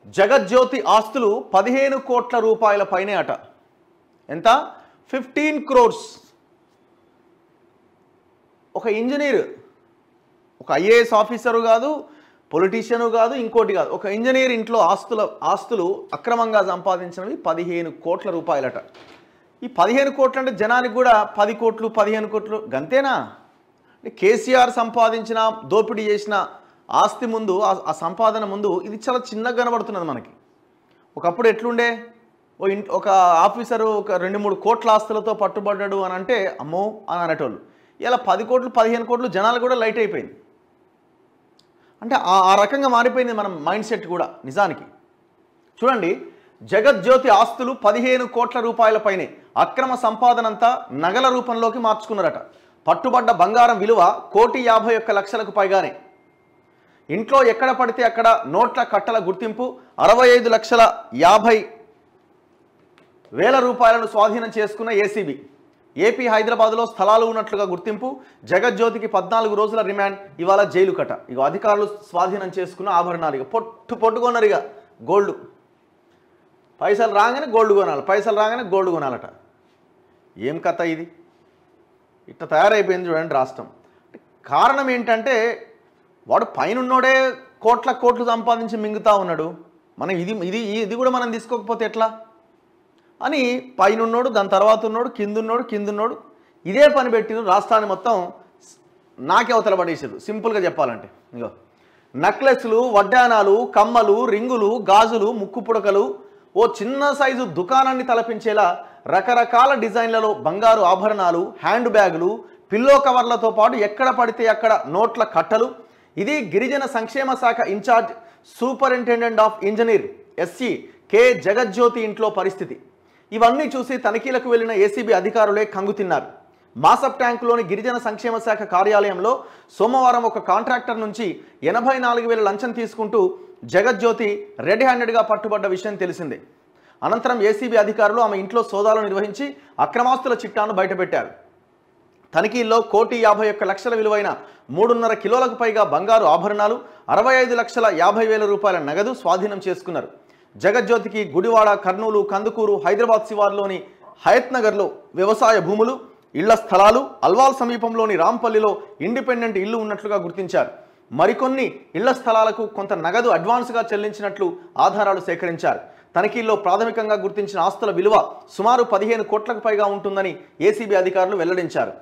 జగజ్యోతి ఆస్తులు 15 కోట్ల రూపాయల పైనే అట. ఎంత? 15 crores. ఒక ఇంజనీర్, ఒక ఐఏఎస్ ఆఫీసరు కాదు, పొలిటీషియను కాదు, ఇంకోటి కాదు, ఒక ఇంజనీర్ ఇంట్లో ఆస్తులు అక్రమంగా సంపాదించినవి 15 కోట్ల రూపాయలట. ఈ 15 కోట్లు అంటే జనానికి కూడా 10 కోట్లు 15 కోట్లు గంతేనా? కేసీఆర్ సంపాదించిన, దోపిడీ చేసిన ఆస్తి ముందు, ఆ సంపాదన ముందు ఇది చాలా చిన్నగా కనబడుతున్నది మనకి. ఒకప్పుడు ఎట్లుండే, ఒక ఆఫీసరు ఒక 2-3 కోట్ల ఆస్తులతో పట్టుబడ్డాడు అని అంటే అమ్మో అని అనేటోళ్ళు. ఇలా 10 కోట్లు 15 కోట్లు జనాలు కూడా లైట్ అయిపోయింది. అంటే ఆ రకంగా మారిపోయింది మన మైండ్ సెట్ కూడా. నిజానికి చూడండి, జగజ్యోతి ఆస్తులు 15 కోట్ల రూపాయల పైనే, అక్రమ సంపాదనంతా నగల రూపంలోకి మార్చుకున్నారట. పట్టుబడ్డ బంగారం విలువ 1,51,00,000కు పైగానే. ఇంట్లో ఎక్కడ పడితే అక్కడ నోట్ల కట్టల గుర్తింపు, 65,50,000 రూపాయలను స్వాధీనం చేసుకున్న ఏసీబీ. ఏపీ హైదరాబాద్లో స్థలాలు ఉన్నట్లుగా గుర్తింపు, జగజ్యోతికి 14 రోజుల రిమాండ్, ఇవాళ జైలు కట. ఇక అధికారులు స్వాధీనం చేసుకున్న ఆభరణాలు ఇక పొట్టుకొన్నారు. ఇక గోల్డ్, పైసలు రాగానే గోల్డ్ కొనాలి, పైసలు రాగానే గోల్డ్ కొనాలట. ఏం కథ ఇది? ఇట్లా తయారైపోయింది చూడండి రాష్ట్రం. కారణం ఏంటంటే వాడు పైనున్నోడే కోట్లు సంపాదించి మింగుతా ఉన్నాడు. మనం ఇది కూడా మనం తీసుకోకపోతే ఎట్లా అని పైనున్నోడు, దాని తర్వాత ఉన్నోడు, కిందున్నోడు ఇదే పని పెట్టిన రాష్ట్రాన్ని మొత్తం నాకే అవతల పడేసారు. సింపుల్గా చెప్పాలంటే ఇగో నెక్లెస్లు, వడ్డానాలు, కమ్మలు, రింగులు, గాజులు, ముక్కు పుడకలు, ఓ చిన్న సైజు దుకాణాన్ని తలపించేలా రకరకాల డిజైన్లలో బంగారు ఆభరణాలు, హ్యాండ్ బ్యాగులు, పిల్లో కవర్లతో పాటు ఎక్కడ పడితే అక్కడ నోట్ల కట్టలు. ఇది గిరిజన సంక్షేమ శాఖ incharge superintendent of engineer SC K Jagajyothi ఇంట్లో పరిస్థితి. ఇవన్నీ చూసి తనిఖీలకు వెళ్లిన ఏసీబీ అధికారులే కంగుతిన్నారు. మాసప్ ట్యాంకులోని గిరిజన సంక్షేమ శాఖ కార్యాలయంలో సోమవారం ఒక కాంట్రాక్టర్ నుంచి 84,000 లంచం తీసుకుంటూ జగజ్యోతి రెడ్ హ్యాండెడ్గా పట్టుబడ్డ విషయం తెలిసిందే. అనంతరం ఏసీబీ అధికారులు ఆమె ఇంట్లో సోదాలు నిర్వహించి అక్రమాస్తుల చిట్టాను బయటపెట్టారు. తనిఖీల్లో 1,51,00,000 విలువైన 3.5 కిలోలకు పైగా బంగారు ఆభరణాలు, 65,50,000 రూపాయల నగదు స్వాధీనం చేసుకున్నారు. జగజ్యోతికి గుడివాడ, కర్నూలు, కందుకూరు, హైదరాబాద్ శివార్లోని హయత్ నగర్లో వ్యవసాయ భూములు, ఇళ్ల స్థలాలు, అల్వాల్ సమీపంలోని రాంపల్లిలో ఇండిపెండెంట్ ఇల్లు ఉన్నట్లుగా గుర్తించారు. మరికొన్ని ఇళ్ల స్థలాలకు కొంత నగదు అడ్వాన్స్గా చెల్లించినట్లు ఆధారాలు సేకరించారు. తనిఖీల్లో ప్రాథమికంగా గుర్తించిన ఆస్తుల విలువ సుమారు 15 కోట్లకు పైగా ఉంటుందని ఏసీబీ అధికారులు వెల్లడించారు.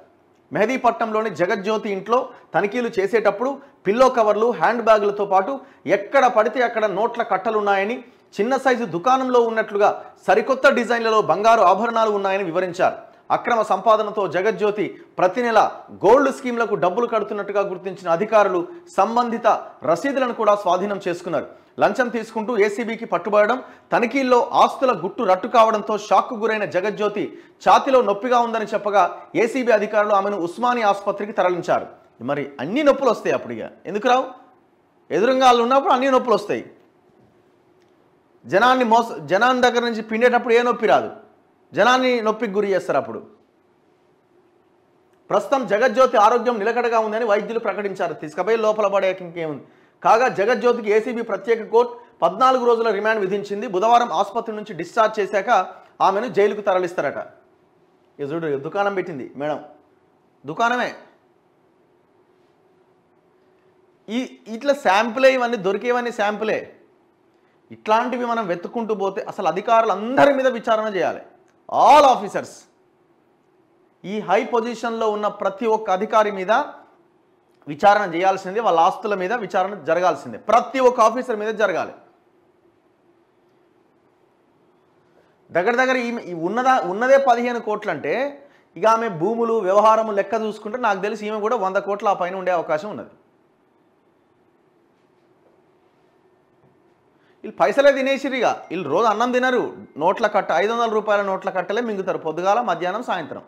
మెహదీపట్నంలోని జగజ్యోతి ఇంట్లో తనిఖీలు చేసేటప్పుడు పిల్లో కవర్లు, హ్యాండ్ బ్యాగులతో పాటు ఎక్కడ పడితే అక్కడ నోట్ల కట్టలున్నాయని, చిన్న సైజు దుకాణంలో ఉన్నట్లుగా సరికొత్త డిజైన్లలో బంగారు ఆభరణాలు ఉన్నాయని వివరించారు. అక్రమ సంపాదనతో జగజ్యోతి ప్రతి నెల గోల్డ్ స్కీమ్లకు డబ్బులు కడుతున్నట్టుగా గుర్తించిన అధికారులు సంబంధిత రసీదులను కూడా స్వాధీనం చేసుకున్నారు. లంచం తీసుకుంటూ ఏసీబీకి పట్టుబడడం, తనిఖీల్లో ఆస్తుల గుట్టు రట్టు కావడంతో షాక్కు గురైన జగజ్యోతి ఛాతిలో నొప్పిగా ఉందని చెప్పగా ఏసీబీ అధికారులు ఆమెను ఉస్మానియా ఆసుపత్రికి తరలించారు. మరి అన్ని నొప్పులు వస్తాయి అప్పుడు, ఇక ఎందుకు రావు? ఎదురుగా వాళ్ళు ఉన్నప్పుడు అన్ని నొప్పులు వస్తాయి. జనాన్ని దగ్గర నుంచి పిండేటప్పుడు ఏ నొప్పి రాదు, జనాన్ని నొప్పికి గురి చేస్తారు. అప్పుడు ప్రస్తుతం జగజ్యోతి ఆరోగ్యం నిలకడగా ఉందని వైద్యులు ప్రకటించారు. తీసుకుపోయి లోపల పడే ఇంకేముంది. కాగా జగజ్యోతికి ఏసీబీ ప్రత్యేక కోర్టు 14 రోజుల రిమాండ్ విధించింది. బుధవారం ఆసుపత్రి నుంచి డిశ్చార్జ్ చేశాక ఆమెను జైలుకు తరలిస్తారట. ఇక చూడు, దుకాణం పెట్టింది మేడం, దుకాణమే. ఇట్లా శాంపులే, ఇవన్నీ దొరికేవన్నీ శాంపులే. ఇట్లాంటివి మనం వెతుక్కుంటూ పోతే అసలు అధికారులందరి మీద విచారణ చేయాలి. ఆల్ ఆఫీసర్స్, ఈ హై పొజిషన్లో ఉన్న ప్రతి ఒక్క అధికారి మీద విచారణ చేయాల్సిందే. వాళ్ళ ఆస్తుల మీద విచారణ జరగాల్సిందే. ప్రతి ఒక్క ఆఫీసర్ మీద జరగాలి. దగ్గర ఉన్నదే 15 కోట్లు అంటే ఇక ఆమె భూములు, వ్యవహారము లెక్క చూసుకుంటే నాకు తెలిసి ఈమె కూడా 100 కోట్ల ఆ పైన ఉండే అవకాశం ఉన్నది. వీళ్ళు పైసలే తినేసిరు. ఇక వీళ్ళు రోజు అన్నం తినరు. నోట్ల కట్ట 500 రూపాయల నోట్ల కట్టలే మింగుతారు పొద్దుగాల, మధ్యాహ్నం, సాయంత్రం.